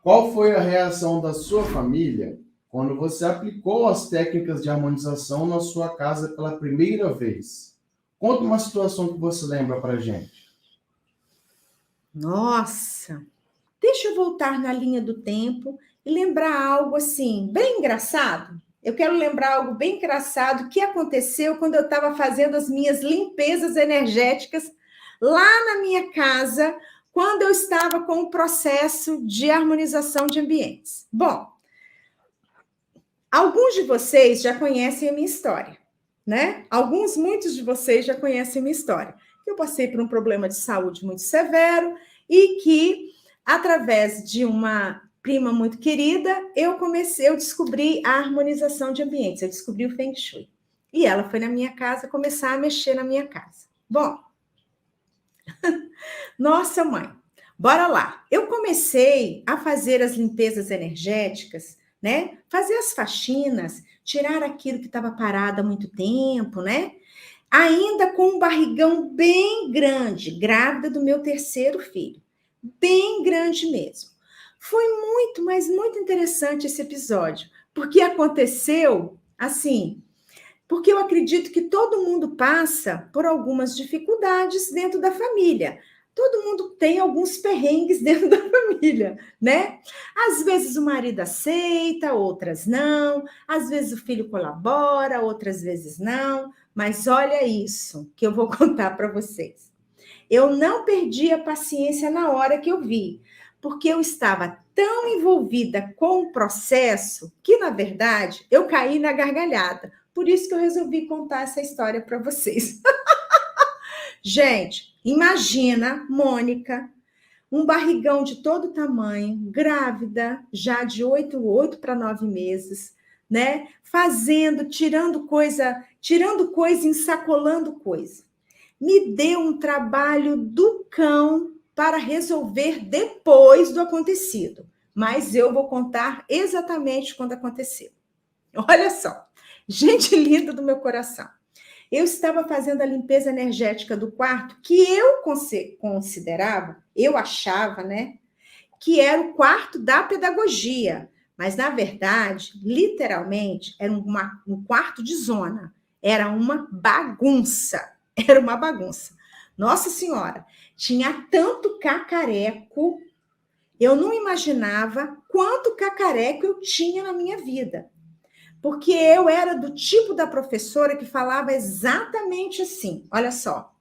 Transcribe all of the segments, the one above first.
Qual foi a reação da sua família quando você aplicou as técnicas de harmonização na sua casa pela primeira vez? Conta uma situação que você lembra para gente. Nossa, deixa eu voltar na linha do tempo e lembrar algo assim, bem engraçado. Eu quero lembrar algo bem engraçado que aconteceu quando eu estava fazendo as minhas limpezas energéticas lá na minha casa, quando eu estava com o processo de harmonização de ambientes. Bom, alguns de vocês já conhecem a minha história, né? Muitos de vocês já conhecem a minha história. Eu passei por um problema de saúde muito severo e que, através de uma prima muito querida, eu descobri a harmonização de ambientes, eu descobri o Feng Shui. E ela foi na minha casa começar a mexer na minha casa. Bom, nossa mãe, bora lá. Eu comecei a fazer as limpezas energéticas, né? Fazer as faxinas, tirar aquilo que estava parado há muito tempo, né? Ainda com um barrigão bem grande, grávida do meu terceiro filho. Bem grande mesmo. Foi muito, mas muito interessante esse episódio, porque aconteceu assim, porque eu acredito que todo mundo passa por algumas dificuldades dentro da família. Todo mundo tem alguns perrengues dentro da família, né? Às vezes o marido aceita, outras não. Às vezes o filho colabora, outras vezes não. Mas olha isso que eu vou contar para vocês. Eu não perdi a paciência na hora que eu vi, porque eu estava tão envolvida com o processo que, na verdade, eu caí na gargalhada. Por isso que eu resolvi contar essa história para vocês. Gente, imagina, Mônica, um barrigão de todo tamanho, grávida, já de 8 para 9 meses, né? Tirando coisa, ensacolando coisa. Me deu um trabalho do cão para resolver depois do acontecido. Mas eu vou contar exatamente quando aconteceu. Olha só, gente linda do meu coração. Eu estava fazendo a limpeza energética do quarto que eu considerava, eu achava, né, que era o quarto da pedagogia. Mas, na verdade, literalmente, era um quarto de zona. Era uma bagunça. Era uma bagunça. Nossa Senhora, tinha tanto cacareco, eu não imaginava quanto cacareco eu tinha na minha vida. Porque eu era do tipo da professora que falava exatamente assim, olha só,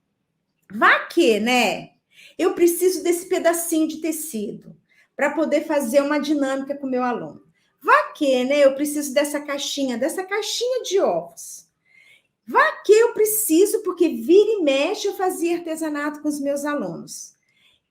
vá que, né? Eu preciso desse pedacinho de tecido para poder fazer uma dinâmica com o meu aluno. Vá que, né? Eu preciso dessa caixinha de ovos. Vá que eu preciso, porque vira e mexe eu fazia artesanato com os meus alunos.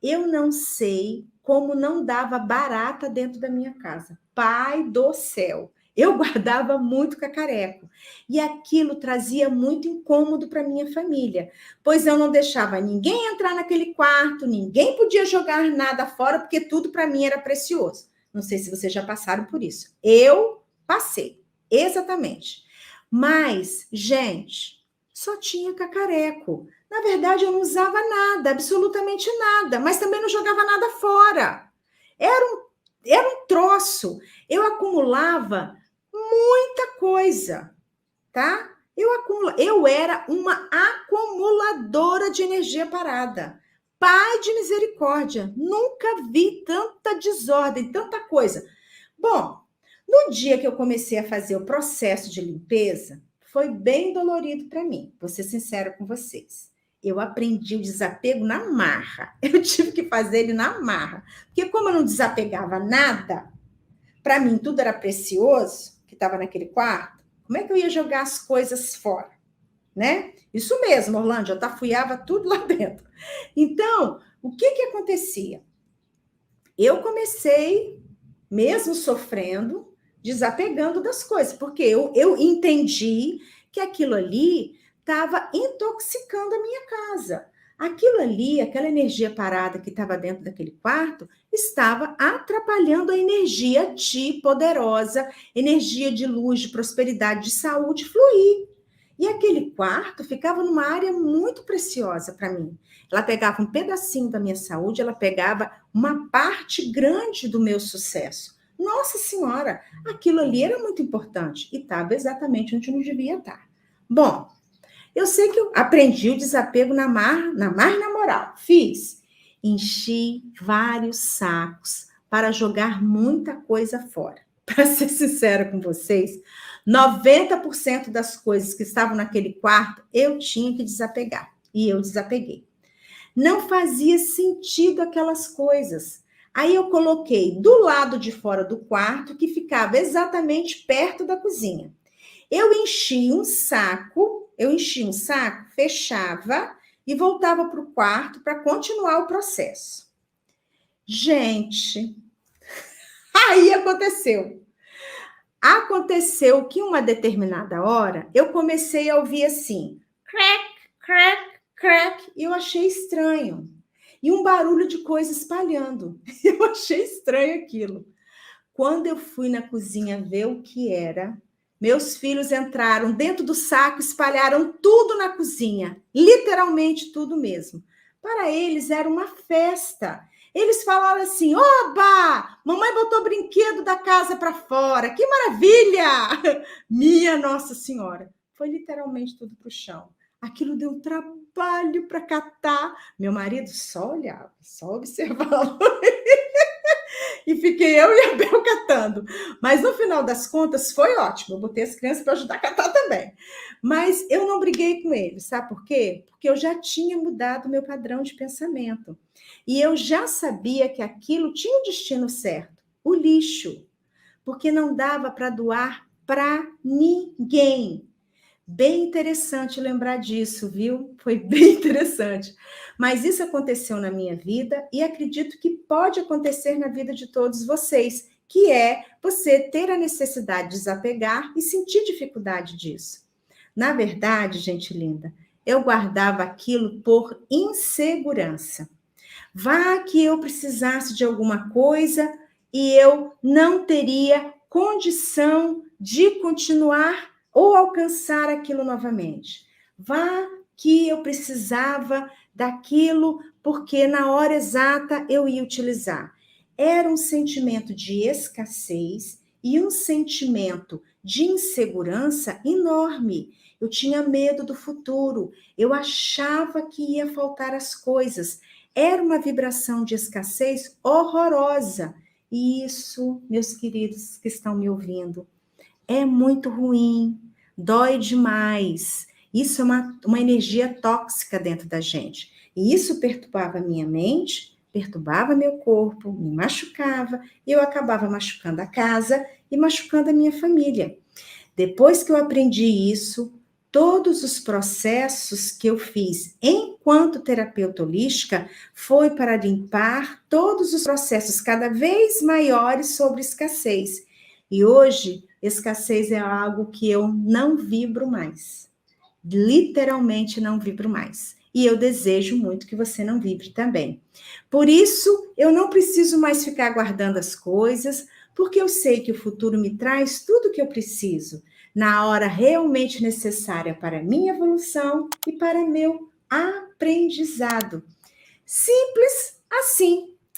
Eu não sei como não dava barata dentro da minha casa. Pai do céu! Eu guardava muito cacareco. E aquilo trazia muito incômodo para minha família, pois eu não deixava ninguém entrar naquele quarto, ninguém podia jogar nada fora, porque tudo para mim era precioso. Não sei se vocês já passaram por isso. Eu passei, exatamente. Mas, gente, só tinha cacareco. Na verdade, eu não usava nada, absolutamente nada, mas também não jogava nada fora. Era um troço. Eu acumulava muita coisa, tá? Eu era uma acumuladora de energia parada. Pai de misericórdia, nunca vi tanta desordem, tanta coisa. Bom, no dia que eu comecei a fazer o processo de limpeza, foi bem dolorido para mim, vou ser sincera com vocês. Eu aprendi o desapego na marra. Eu tive que fazer ele na marra. Porque como eu não desapegava nada, para mim tudo era precioso, que estava naquele quarto, como é que eu ia jogar as coisas fora? Né? Isso mesmo, Orlando, eu tafuiava tudo lá dentro. Então, o que acontecia? Eu comecei, mesmo sofrendo, desapegando das coisas, porque eu entendi que aquilo ali estava intoxicando a minha casa. Aquilo ali, aquela energia parada que estava dentro daquele quarto, estava atrapalhando a energia poderosa, energia de luz, de prosperidade, de saúde fluir. E aquele quarto ficava numa área muito preciosa para mim. ela pegava um pedacinho da minha saúde, ela pegava uma parte grande do meu sucesso. Nossa Senhora, aquilo ali era muito importante e estava exatamente onde não devia estar. Bom, eu sei que eu aprendi o desapego na moral. Fiz. Enchi vários sacos para jogar muita coisa fora. Para ser sincera com vocês, 90% das coisas que estavam naquele quarto eu tinha que desapegar. E eu desapeguei. Não fazia sentido aquelas coisas. Aí eu coloquei do lado de fora do quarto, que ficava exatamente perto da cozinha. Eu enchi um saco, fechava e voltava para o quarto para continuar o processo. Gente, aí aconteceu. Aconteceu que uma determinada hora eu comecei a ouvir assim, crack, crack, crack, e eu achei estranho. E um barulho de coisa espalhando. Eu achei estranho aquilo. Quando eu fui na cozinha ver o que era, meus filhos entraram dentro do saco, espalharam tudo na cozinha, literalmente tudo mesmo. Para eles era uma festa. Eles falaram assim: oba, mamãe botou brinquedo da casa para fora, que maravilha! Minha Nossa Senhora, foi literalmente tudo para o chão. Aquilo deu um trabalho para catar. Meu marido só olhava, só observava. E fiquei eu e a Bel catando. Mas no final das contas foi ótimo. Eu botei as crianças para ajudar a catar também. Mas eu não briguei com eles, sabe por quê? Porque eu já tinha mudado o meu padrão de pensamento. E eu já sabia que aquilo tinha um destino certo, o lixo. Porque não dava para doar para ninguém. Bem interessante lembrar disso, viu? Foi bem interessante. Mas isso aconteceu na minha vida e acredito que pode acontecer na vida de todos vocês, que é você ter a necessidade de desapegar e sentir dificuldade disso. Na verdade, gente linda, eu guardava aquilo por insegurança. Vá que eu precisasse de alguma coisa e eu não teria condição de continuar ou alcançar aquilo novamente. Vá que eu precisava daquilo porque na hora exata eu ia utilizar. Era um sentimento de escassez e um sentimento de insegurança enorme. Eu tinha medo do futuro, eu achava que ia faltar as coisas. Era uma vibração de escassez horrorosa. E isso, meus queridos que estão me ouvindo, é muito ruim, dói demais. Isso é uma energia tóxica dentro da gente. E isso perturbava a minha mente, perturbava meu corpo, me machucava, e eu acabava machucando a casa e machucando a minha família. Depois que eu aprendi isso, todos os processos que eu fiz enquanto terapeuta holística foi para limpar todos os processos cada vez maiores sobre escassez. E hoje, escassez é algo que eu não vibro mais. Literalmente não vibro mais. E eu desejo muito que você não vibre também. Por isso, eu não preciso mais ficar guardando as coisas, porque eu sei que o futuro me traz tudo o que eu preciso, na hora realmente necessária para a minha evolução e para meu aprendizado. Simples assim.